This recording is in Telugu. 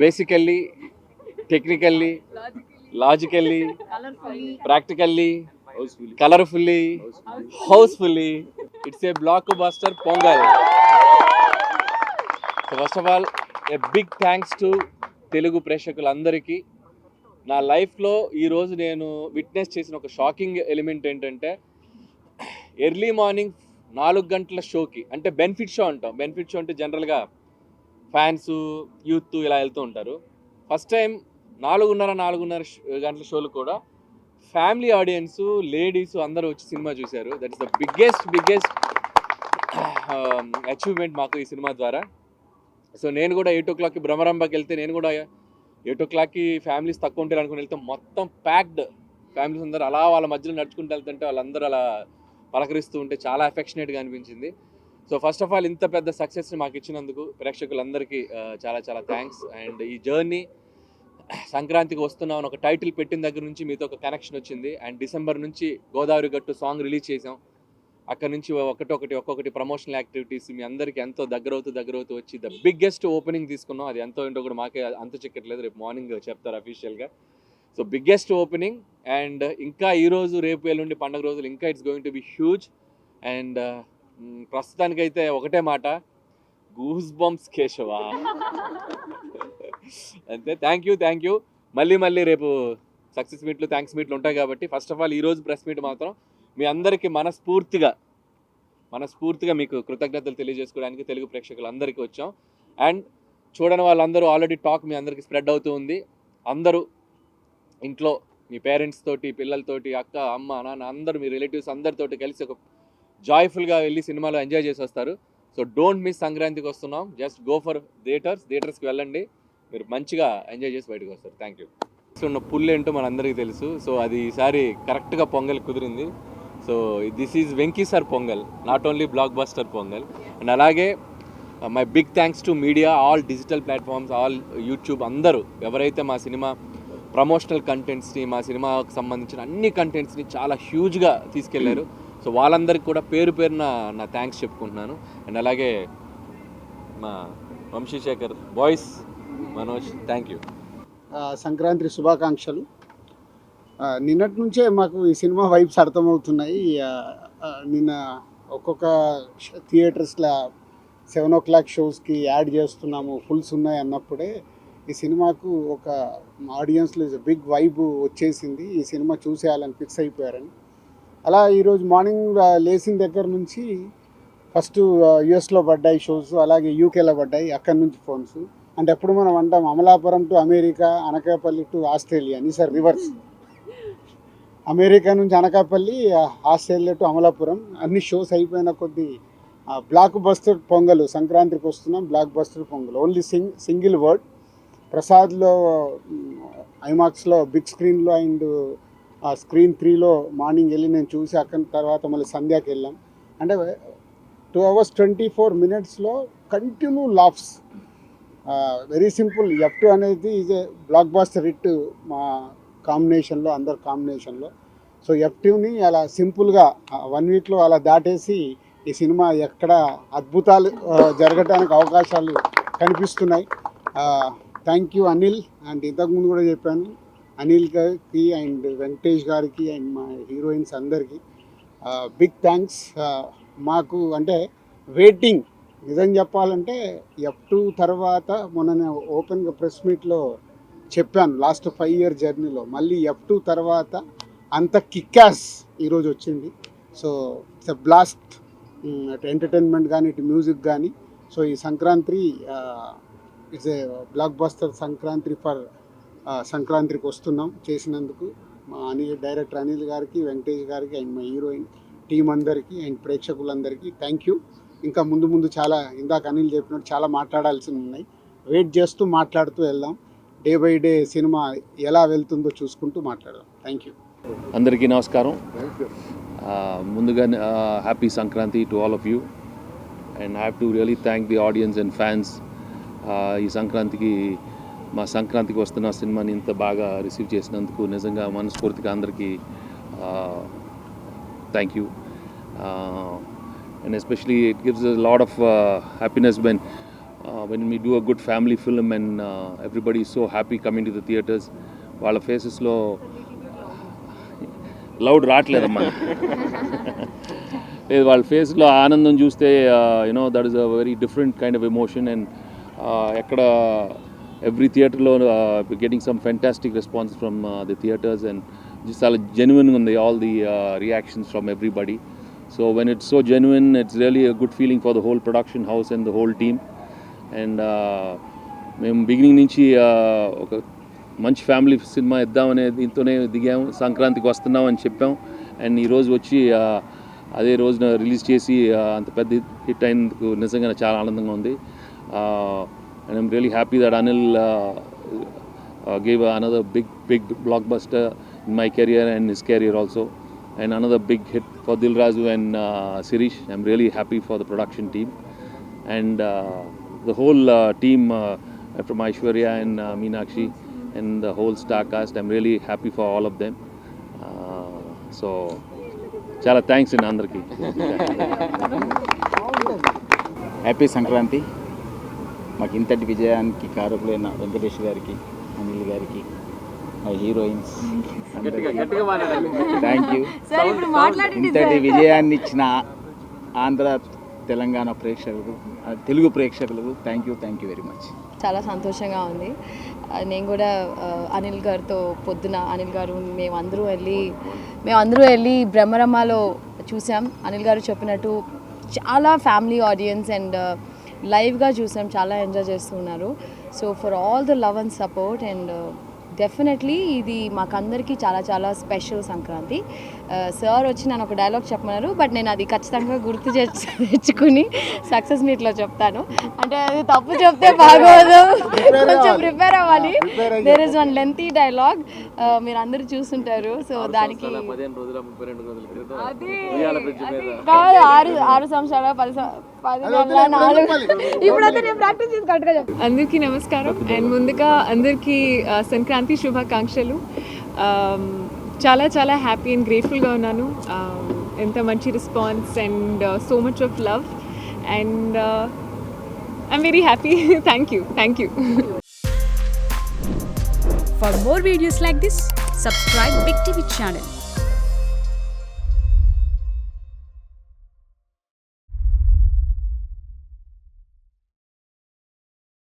Basically, technically, logically, practically, colourfully, housefully, it's a blockbuster Pongal. So first of all a big thanks to Telugu ప్రేక్షకులందరికీ. నా లైఫ్లో ఈరోజు నేను విట్నెస్ చేసిన ఒక షాకింగ్ ఎలిమెంట్ ఏంటంటే, ఎర్లీ మార్నింగ్ 4 గంటల షోకి, అంటే బెనిఫిట్ షో అంటాం. బెనిఫిట్ షో అంటే జనరల్గా ఫ్యాన్స్, యూత్ ఇలా వెళ్తూ ఉంటారు. ఫస్ట్ టైం 4:30 గంటల షోలు కూడా ఫ్యామిలీ ఆడియన్స్, లేడీస్ అందరూ వచ్చి సినిమా చూశారు. That is the biggest achievement మాకు ఈ సినిమా ద్వారా. సో నేను కూడా 8 o'clockకి భ్రమరంభకి వెళ్తే, నేను కూడా 8 o'clockకి ఫ్యామిలీస్ తక్కువ ఉంటారు అనుకుని వెళ్తే, మొత్తం ప్యాక్డ్ ఫ్యామిలీస్ అందరూ అలా వాళ్ళ మధ్యలో నడుచుకుంటూ వెళ్తుంటే వాళ్ళందరూ అలా పలకరిస్తూ ఉంటే చాలా అఫెక్షనేట్గా అనిపించింది. సో ఫస్ట్ ఆఫ్ ఆల్ ఇంత పెద్ద సక్సెస్ని మాకు ఇచ్చినందుకు ప్రేక్షకులందరికీ చాలా చాలా థ్యాంక్స్. అండ్ ఈ జర్నీ సంక్రాంతికి వస్తున్నాం ఒక టైటిల్ పెట్టిన దగ్గర నుంచి మీతో ఒక కనెక్షన్ వచ్చింది. అండ్ డిసెంబర్ నుంచి గోదావరి గట్టు సాంగ్ రిలీజ్ చేసాం. అక్కడ నుంచి ఒక్కొక్కటి ప్రమోషనల్ యాక్టివిటీస్ మీ అందరికీ ఎంతో దగ్గరవుతూ వచ్చి ద బిగ్గెస్ట్ ఓపెనింగ్ తీసుకున్నాం. అది ఎంతో ఏంటో కూడా మాకే అంత చిక్కట్లేదు, రేపు మార్నింగ్ చెప్తారు అఫీషియల్గా. So biggest opening. అండ్ ఇంకా ఈరోజు రేపు ఎల్లుండి పండుగ రోజులు ఇంకా it's going to be huge. And ప్రస్తుతానికైతే ఒకటే మాట, గూస్ బంప్స్ కేశవా అంతే. Thank you. మళ్ళీ రేపు సక్సెస్ మీట్లు, థ్యాంక్స్ మీట్లు ఉంటాయి కాబట్టి ఫస్ట్ ఆఫ్ ఆల్ ఈరోజు ప్రెస్ మీట్ మాత్రం మీ అందరికీ మనస్ఫూర్తిగా మీకు కృతజ్ఞతలు తెలియజేసుకోవడానికి తెలుగు ప్రేక్షకులందరికీ వచ్చాం. అండ్ చూడని వాళ్ళందరూ ఆల్రెడీ టాక్ మీ అందరికీ స్ప్రెడ్ అవుతూ ఉంది. అందరూ ఇంట్లో మీ పేరెంట్స్ తోటి, పిల్లలతోటి, అక్క, అమ్మ, నాన్న అందరూ మీ రిలేటివ్స్ అందరితోటి కలిసి ఒక జాయ్ఫుల్గా వెళ్ళి సినిమాలో ఎంజాయ్ చేసి వస్తారు. So don't miss. సంక్రాంతికి వస్తున్నాం, జస్ట్ గో ఫర్ థియేటర్స్కి వెళ్ళండి, మీరు మంచిగా ఎంజాయ్ చేసి బయటకు వస్తారు. Thank you. ఉన్న పుల్ ఏంటో మనందరికీ తెలుసు. సో అది ఈసారి కరెక్ట్గా పొంగల్ కుదిరింది. So this is Venky sir Pongal, not only blockbuster Pongal. And అలాగే my big thanks to media, all digital platforms, all YouTube, అందరూ ఎవరైతే మా సినిమా ప్రమోషనల్ కంటెంట్స్ని, మా సినిమాకు సంబంధించిన అన్ని కంటెంట్స్ని చాలా హ్యూజ్గా తీసుకెళ్లారు. సో వాళ్ళందరికీ కూడా పేరున నా థ్యాంక్స్ చెప్పుకుంటున్నాను. అండ్ అలాగే మా Vamsi Sekhar boys, Manoj, thank you. Sankranti శుభాకాంక్షలు. నిన్నటి నుంచే మాకు ఈ సినిమా వైబ్స్ అర్థమవుతున్నాయి. నిన్న ఒక్కొక్క థియేటర్స్లో 7 o'clock షోస్కి యాడ్ చేస్తున్నాము, ఫుల్స్ ఉన్నాయి అన్నప్పుడే ఈ సినిమాకు ఒక ఆడియన్స్లో బిగ్ వైబ్ వచ్చేసింది. ఈ సినిమా చూసేయాలని ఫిక్స్ అయిపోయారని. అలా ఈరోజు మార్నింగ్ లేచిన దగ్గర నుంచి ఫస్ట్ యుఎస్లో పడ్డాయి షోస్, అలాగే యూకేలో పడ్డాయి. అక్కడి నుంచి ఫోన్స్. అంటే ఎప్పుడు మనం అంటాం Amalapuram to America, Anakapalli to Australia అని, సార్ రివర్స్. అమెరికా నుంచి అనకాపల్లి, ఆస్ట్రేలియా టు అమలాపురం. అన్ని షోస్ అయిపోయిన కొద్దీ బ్లాక్ బస్టర్ పొంగల్, సంక్రాంతికి వస్తున్నాం blockbuster Pongal. Only single word. ప్రసాద్లో ఐమాక్స్లో బిగ్ స్క్రీన్లో అండ్ స్క్రీన్ 3లో మార్నింగ్ వెళ్ళి నేను చూసి అక్కడి తర్వాత మళ్ళీ సంధ్యాకి వెళ్ళాం. అంటే 2 hours 24 minutesలో continue laughs. Very simple. F2 అనేది is a blockbuster hit మా కాంబినేషన్లో, అందరు కాంబినేషన్లో. సో F2ని అలా సింపుల్గా 1 weekలో అలా దాటేసి ఈ సినిమా ఎక్కడ అద్భుతాలు జరగడానికి అవకాశాలు కనిపిస్తున్నాయి. Thank you Anil. అండ్ ఇంతకుముందు కూడా చెప్పాను, అనిల్ గారికి అండ్ వెంకటేష్ గారికి అండ్ మా హీరోయిన్స్ అందరికీ బిగ్ థ్యాంక్స్. మాకు అంటే వెయిటింగ్, నిజం చెప్పాలంటే F2 తర్వాత మొన్న ఓపెన్గా ప్రెస్ మీట్లో చెప్పాను, లాస్ట్ 5 year జర్నీలో మళ్ళీ F2 తర్వాత అంత కిక్యాస్ ఈరోజు వచ్చింది. సో ఇట్స్ ఎ బ్లాస్ట్, అటు ఎంటర్టైన్మెంట్ కానీ ఇటు మ్యూజిక్ కానీ. సో ఈ Sankranti it's a block buster Sankranti for సంక్రాంతికి వస్తున్నాం చేసినందుకు మా డైరెక్టర్ అనిల్ గారికి, వెంకటేష్ గారికి అండ్ మా హీరోయిన్ టీం అందరికీ అండ్ ప్రేక్షకులందరికీ థ్యాంక్ యూ. ఇంకా ముందు చాలా, ఇందాక అనిల్ చెప్పినట్టు చాలా మాట్లాడాల్సినవి ఉన్నాయి. వెయిట్ చేస్తూ మాట్లాడుతూ వెళ్దాం. డే బై డే సినిమా ఎలా వెళ్తుందో చూసుకుంటూ మాట్లాడదాం. Thank you. అందరికీ నమస్కారం. ముందుగా happy Sankranti to all of you. And I have to really thank the audience and fans. ఈ మా సంక్రాంతికి వస్తున్న సినిమాని ఇంత బాగా రిసీవ్ చేసినందుకు నిజంగా మనస్ఫూర్తిగా అందరికీ thank you. And especially it gives a lot of happiness when when we do a good family film and everybody is so happy coming to the theatres, వాళ్ళ ఫేసెస్లో లౌడ్ రావట్లేదమ్మా లేదు వాళ్ళ ఫేస్లో ఆనందం చూస్తే you know that is a very different kind of emotion and ఎక్కడ ఎవ్రీ థియేటర్లో getting some fantastic response from the theatres and చాలా జెన్యున్గా ఉంది all the reactions from everybody. So when it's so genuine it's really a good feeling for the whole production house and the whole team. And మేము బిగినింగ్ నుంచి ఒక మంచి ఫ్యామిలీ సినిమా ఇద్దామనే దీంతోనే దిగాము, సంక్రాంతికి వస్తున్నాం అని చెప్పాం. అండ్ ఈరోజు వచ్చి అదే రోజున రిలీజ్ చేసి అంత పెద్ద హిట్ అయినందుకు నిజంగా చాలా ఆనందంగా ఉంది. And I'm really happy that Anil gave another big blockbuster in my career and his career also, and another big hit for Dil Raju and Sirish. I'm really happy for the production team and the whole team from Aishwarya and Meenakshi and the whole star cast. I'm really happy for all of them. So chala thanks in andarki. Happy Sankranti. మాకు ఇంతటి విజయానికి కారకులైన వెంకటేష్ గారికి, అనిల్ గారికి, మా హీరోయిన్స్ థ్యాంక్ యూ. ఇంతటి విజయాన్ని ఇచ్చిన ఆంధ్ర తెలంగాణ ప్రేక్షకులు, తెలుగు ప్రేక్షకులకు థ్యాంక్ యూ వెరీ మచ్. చాలా సంతోషంగా ఉంది. నేను కూడా అనిల్ గారితో పొద్దున అనిల్ గారు మేమందరూ వెళ్ళి బ్రహ్మరమ్మలో చూసాం. అనిల్ గారు చెప్పినట్టు చాలా ఫ్యామిలీ ఆడియన్స్ అండ్ లైవ్గా చూసాం, చాలా ఎంజాయ్ చేస్తున్నారు. So for all the love and support and definitely ఇది మాకందరికీ చాలా చాలా స్పెషల్ సంక్రాంతి. సార్ వచ్చి నన్ను ఒక డైలాగ్ చెప్పమన్నారు, బట్ నేను అది ఖచ్చితంగా గుర్తు తెచ్చుకుని సక్సెస్ మీట్లో చెప్తాను. అంటే అది తప్పు చెప్తే బాగోదు, కొంచెం ప్రిపేర్ అవ్వాలి. There is one lengthy dialogue, మీరు అందరూ చూస్తుంటారు. సో దానికి కాదు 6 సంవత్సరాలు 10 నెలల 4 ఇప్పుడైతే నేను ప్రాక్టీస్ చేసి కరెక్ట్గా చెప్తాను. అందరికీ నమస్కారం అండ్ ముందుగా అందరికీ సంక్రాంతి శుభాకాంక్షలు. చాలా చాలా హ్యాపీ అండ్ గ్రేట్ఫుల్గా ఉన్నాను. ఎంత మంచి response and so much of love and I'm very happy. Thank you. For more videos like this, subscribe Big TV channel.